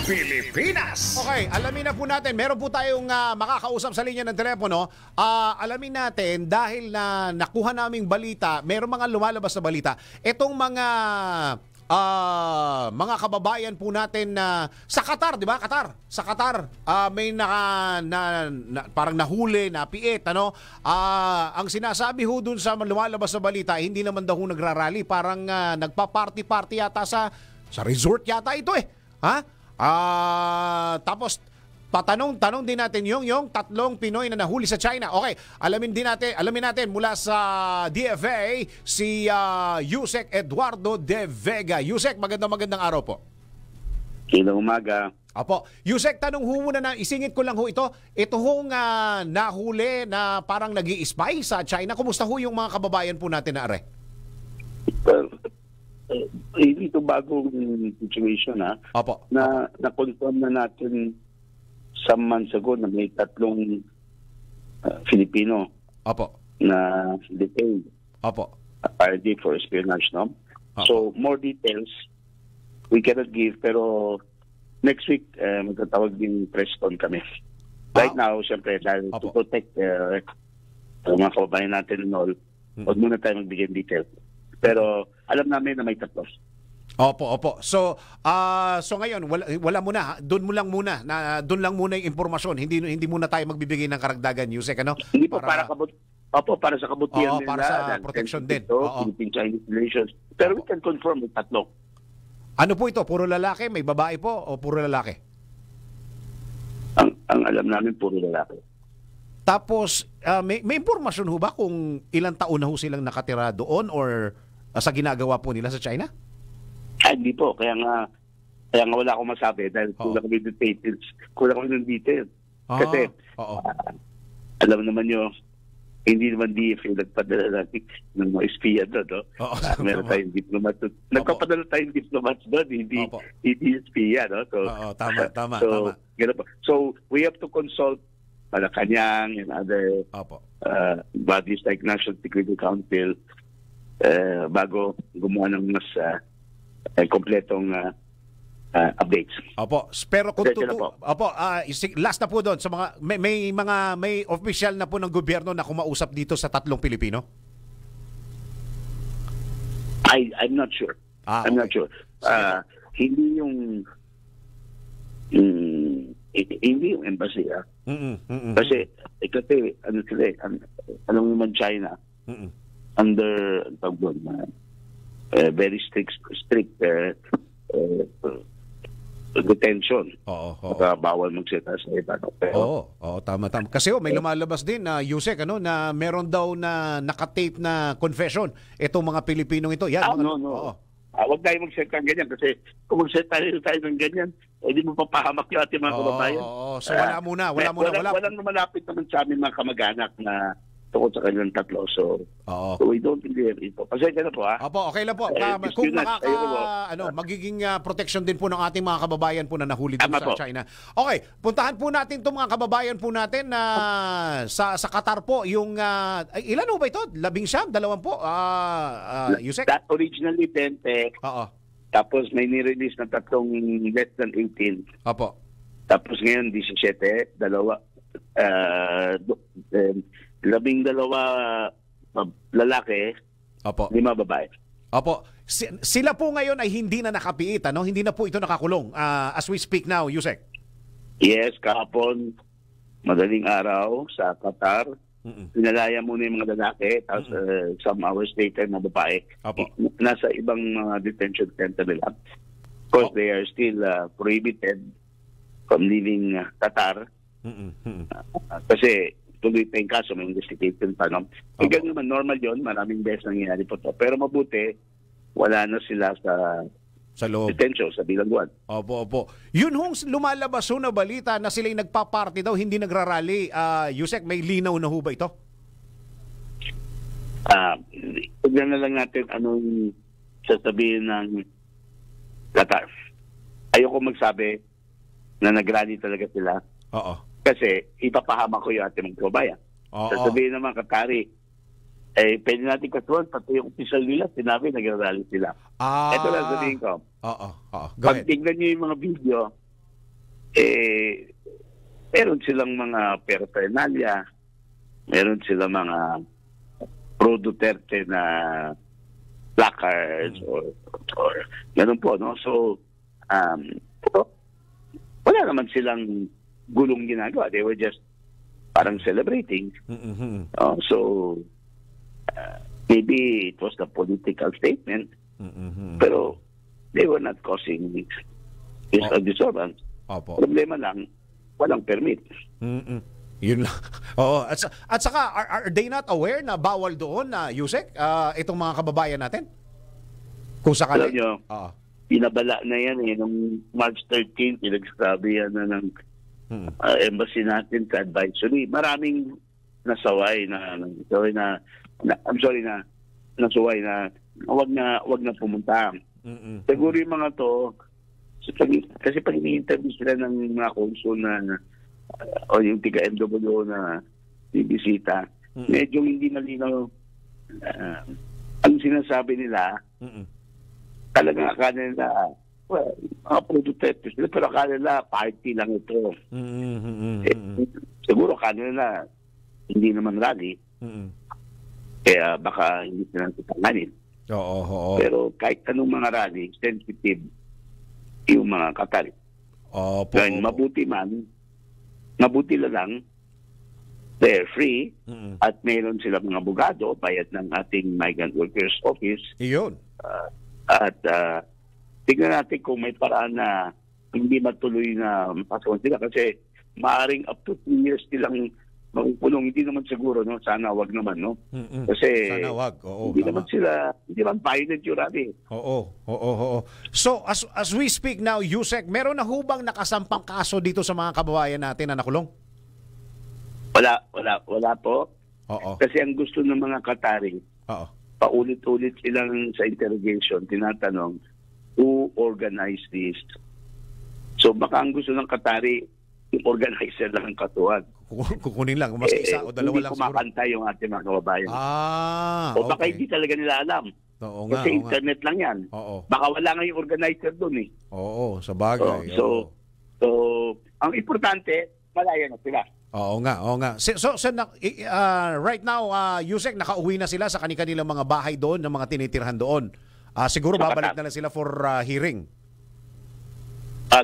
Pilipinas. Okay, alamin na po natin. Meron po tayong makakausap sa linya ng telepono. Alamin natin, dahil na nakuha naming balita, meron mga lumalabas na balita. Itong mga kababayan po natin na sa Qatar, di ba? Qatar. Sa Qatar, may parang nahuli, napiit, ano? Ang sinasabi ho dun sa lumalabas na balita, hindi naman daw ho nagrarally, parang nagpa-party-party yata sa resort yata ito eh. Ha? Tapos tanong din natin yung tatlong Pinoy na nahuli sa China. Okay, alamin natin mula sa DFA si Yusek Eduardo De Vega. Yusek, magandang araw po. Magandang umaga. Apo, Yusek, tanong ho muna na isingit ko lang ho ito. Ito hong nahuli na parang nag-i-spy sa China. Kumusta ho yung mga kababayan po natin na are? Ito bagong situation Opo. Na-confirm na natin some months ago na may tatlong Filipino Opo. na detained. Opo. RD for espionage, no? Opo. So, more details we cannot give, pero next week magtatawag din press con kami. Right now, siyempre, dahil to protect mga kababayan natin and all, huwag muna tayo magbigay ng details. Pero alam namin na may tatlo. Opo. So ngayon wala muna, doon lang muna yung impormasyon. Hindi muna tayo magbibigay ng karagdagan, Yusek, ano? Hindi po para sa kabutihan nila. Para sa protection din. Philippine-Chinese relations. Pero we can confirm may tatlo. Ano po ito? Puro lalaki? May babae po o puro lalaki? Ang alam namin puro lalaki. Tapos may impormasyon ho ba kung ilang taon na ho silang nakatira doon or sa ginagawa po nila sa China? Hindi po. Kaya nga wala akong masabi dahil kulang kami ng details. Kulang kami ng details. Kasi, alam naman nyo, hindi naman DFA nagpadala natin ng mga espiya doon. No? Meron tayong diplomat doon. Nagpapadala tayong diplomat doon, hindi espiya. No? So, tama. So, we have to consult Malacanang and other bodies like National Security Council bago gumawa ng mas kompletong updates. Opo, pero kung last na po doon sa mga may official na po ng gobyerno na kumausap dito sa tatlong Pilipino? I'm not sure. I'm not sure. Hindi yung embassy. Kasi anong naman China under very strict detention. Bawal magsita sa iba. Tama. Kasi may lumalabas din na Yusek, na meron daw na nakatape na confession itong mga Pilipinong ito. Yan, no. Huwag tayo mag-set ng ganyan kasi kung mag-set tayo ng ganyan, hindi mo papahamak yung ating mga kababayan. So wala muna. Walang malapit naman sa amin mga kamag-anak na tungkol sa kanilang tatlo. So we don't really have info. Pasensya na po, okay lang po. Kung magiging protection din po ng ating mga kababayan po na nahuli dito sa China. Okay, puntahan po natin itong mga kababayan po natin na sa Qatar po. Yung, ilan po ba ito? 11? 2 po? Yusek? That originally 10. Tapos may nirelease na tatlong less than 18. Opo. Tapos ngayon 17, 2. 12 lalaki, 5 babae. Opo. Sila po ngayon ay hindi na nakapiit, Hindi na po ito nakakulong as we speak now, Yusek. Yes, kahapon, madaling araw sa Qatar, pinalaya muna yung mga lalaki, tapos some hours later, mga babae. Opo. Nasa ibang mga detention center nila. Of course, they are still prohibited from leaving Qatar. Kasi tuloy pa yung kaso, may investigation pa. Ganun naman, normal yun. Maraming beses nangyayari po to. Pero mabuti, wala na sila sa loob. Detention, sa bilangguan. Opo. Yun hong lumalabas na balita na sila'y nagpa-party daw, hindi nagrarally. Yusek, may linaw na ho ba ito? Tignan na lang natin anong sasabihin ng Qatar. Ayoko magsabi na nagrally talaga sila. Kasi ipapahamak ko yung ating mga kababayan. Sasabihin naman, Qatari, pwede natin kasuhan, pati yung official nila, sinabi, nag-rally sila. Ito lang sabihin ko. Pag tignan nyo yung mga video, meron silang mga paraphernalia, meron silang mga pro-Duterte na placards or ganun po, no? So, wala naman silang gulong ginagawa. They were just parang celebrating. So, maybe it was a political statement, pero they were not causing disturbance. Problema lang, walang permit. Yun lang. Oo. At saka, are they not aware na bawal doon na Yusek, itong mga kababayan natin? Kung sakali. Alam nyo, pinabala na yan nung March 13, pinagsasabi yan na ng embassy natin sa advisory. Maraming nasuway na wag na pumunta. Siguro yung mga to, kasi pag ini-interview sila ng mga consul na o yung tiga-MWO na bibisita, medyo hindi malinaw ang sinasabi nila. Talagang akala nila, mga pro-Duterte sila, pero akala nila party lang ito. Siguro akala nila hindi naman rally. Kaya baka hindi sila nagtatanganin. Pero kahit anong mga rally, sensitive yung mga Qatar. Dahil mabuti lang, they're free at mayroon silang mga abogado, bayad ng ating Migrant Workers Office. Iyon. At tignan natin kung may paraan na hindi matuloy na makasuhan sila kasi maaaring up to 2 years silang makukulong. Hindi naman siguro, no? Sana wag naman, no? Kasi sana wag. Hindi naman violent yung rally. Oo. So, as we speak now, Yusek, meron na hubang nakasampang kaso dito sa mga kababayan natin na nakulong? Wala po. Kasi ang gusto ng mga Qatari, paulit-ulit silang sa interrogation, tinatanong, who organized this? So baka ang gusto ng Qatari, yung organizer lang ang katuwag. Kukunin lang, mas isa o dalawa lang siguro. Hindi kumakanta yung ating mga kababayan. O baka hindi talaga nila alam. Kasi internet lang yan. Baka wala nga yung organizer doon eh. Sa bagay. So, ang importante, malaya na sila. Oo nga. So right now, Yusek, nakauwi na sila sa kanilang mga bahay doon, ng mga tinitirhan doon. Siguro babalik na lang sila for hearing.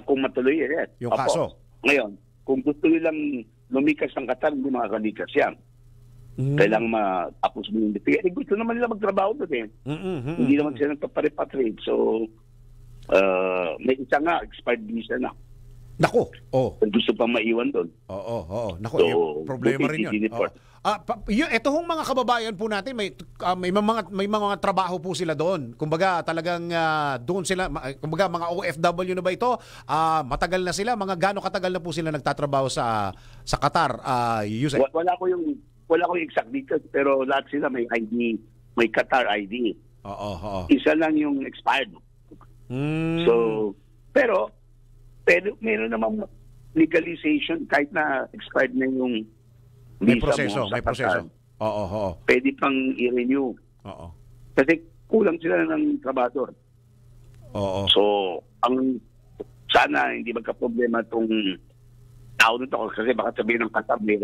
Kung matuloy yan. Yung kaso. Ngayon, kung gusto nilang lumikas ng Qatar, hindi makakalikas yan. Kailangan matapos mo yung investigation. Gusto naman nila magtrabaho doon eh. Hindi naman sila nagpaparepatriate. So, may isa nga, expired visa na. Nako. Gusto pa maiwan doon. Nako, yung problema rin yun. Ito hong mga kababayan po natin, may mga trabaho po sila doon. Kumbaga talagang doon sila, kumbaga mga OFW na ba ito? Matagal na sila, mga gaano katagal na po sila nagtatrabaho sa Qatar? Yusek? Wala ko yung exact details, pero lahat sila may ID, may Qatar ID. Isa lang yung expired. So, pero meron naman legalization kahit na expired na yung visa may proseso. Pwede pang i-renew. Kasi kulang sila ng trabador. So, sana hindi magka-problema itong tao nito kasi baka sabihin ng Qatar may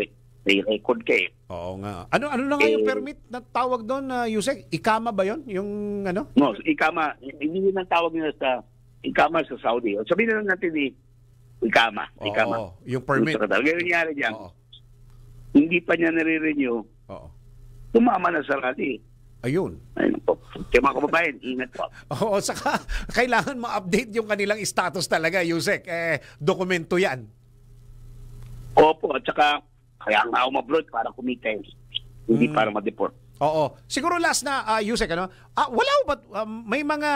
record ka eh. Oo nga. Ano na nga yung permit na tawag doon, Yusek? Ikama ba yun? Yung ano? No, ikama. Hindi yun ang tawag nila sa ikama sa Saudi. Sabihin na lang natin ikama. Yung permit. Ngayon nangyari dyan. Hindi pa niya nare-renew. Tumama na sa rally. Ayun. Ayun po. Kaya mga kababayan, ingat po. Saka kailangan ma-update yung kanilang status talaga, Yusek. Dokumento yan. Opo, at saka kaya nga umabroad para kumita hindi para ma-deport. Siguro last na, Yusek, wala ba, may mga,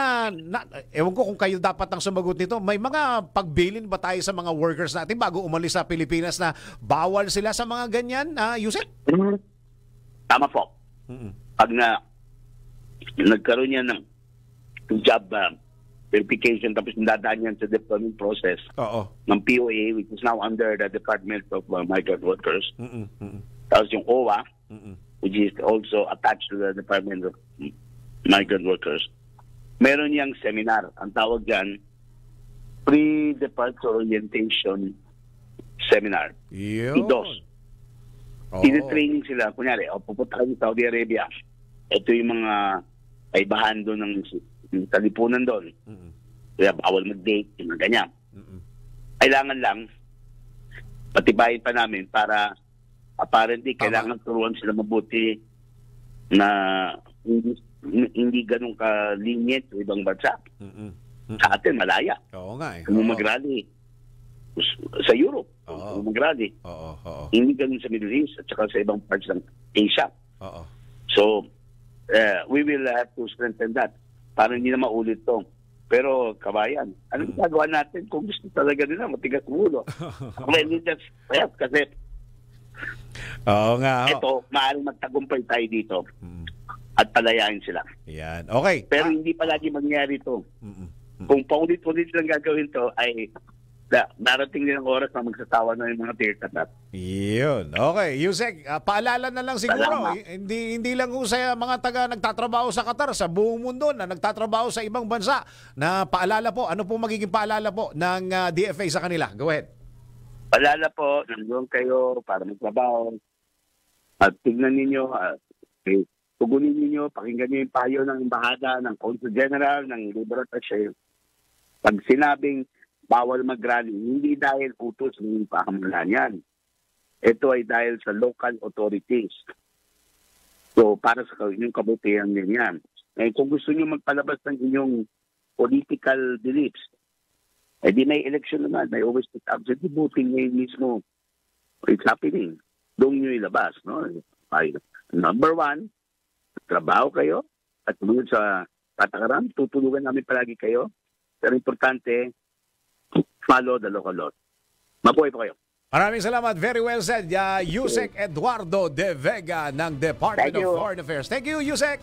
ewan ko kung kayo dapat ang sumagot nito, may mga pagbilin ba tayo sa mga workers natin bago umalis sa Pilipinas na bawal sila sa mga ganyan, Yusek? Tama po. Pag nagkaroon yan ng job verification tapos nadadaan yan sa deployment process ng POA, which is now under the Department of Migrant Workers. Tapos yung OWA, which is also attached to the Department of Migrant Workers. Meron niyang seminar. Ang tawag dyan, Pre-Departure Orientation Seminar. Yun. IDOS. Tine-training sila. Kunyari, pupunta kayo sa Saudi Arabia. Ito yung mga kaibahan doon ng talipunan doon. Kaya bawal mag-date, yung mga ganyan. Kailangan lang, patibayin pa namin para apparently kailangan turuan sila mabuti na hindi ganun ka-lenient sa ibang bansa. Sa atin, malaya. Oo nga eh. Kung mag-rally sa Europe, kung mag-rally. Hindi ganun sa Middle East at saka sa ibang parts ng Asia. So, we will have to strengthen that para hindi na maulit to. Pero, kabayan, anong gagawa natin kung gusto talaga nila matigas ulo? Well, just kasi oo nga. ito, maaaring magtagumpay tayo dito at palayain sila. Yan. Okay. Pero hindi palagi mangyari ito. Kung paulit-ulit lang gagawin to, ay darating din ang oras na magsasawa na yung mga tirtatat. Yun. Okay. Yusek, paalala na lang siguro. Hindi lang sa mga taga nagtatrabaho sa Qatar, sa buong mundo na nagtatrabaho sa ibang bansa, na paalala po. Ano po magiging paalala po ng DFA sa kanila? Go ahead. Paalala po, nandoon kayo para magtrabaho. At tignan ninyo, tugunin ninyo, pakinggan nyo yung payo ng Embahada, ng Consul General, ng Liberal Affairs. Pag sinabing bawal mag-rally, hindi dahil utos ng pahamalan yan. Ito ay dahil sa local authorities. So, para sa inyong kabutihan din yan. Kung gusto nyo magpalabas ng inyong political beliefs, di may election naman, may always put absentee voting ngayon mismo. It's happening. Doon nyo ilabas. No? Number one, trabaho kayo at tulungan sa patakaran. Tutulungan namin palagi kayo. Pero importante, follow the local law. Mabuhay po kayo. Maraming salamat. Very well said. Yusek Eduardo De Vega ng Department of Foreign Affairs. Thank you, Yusek.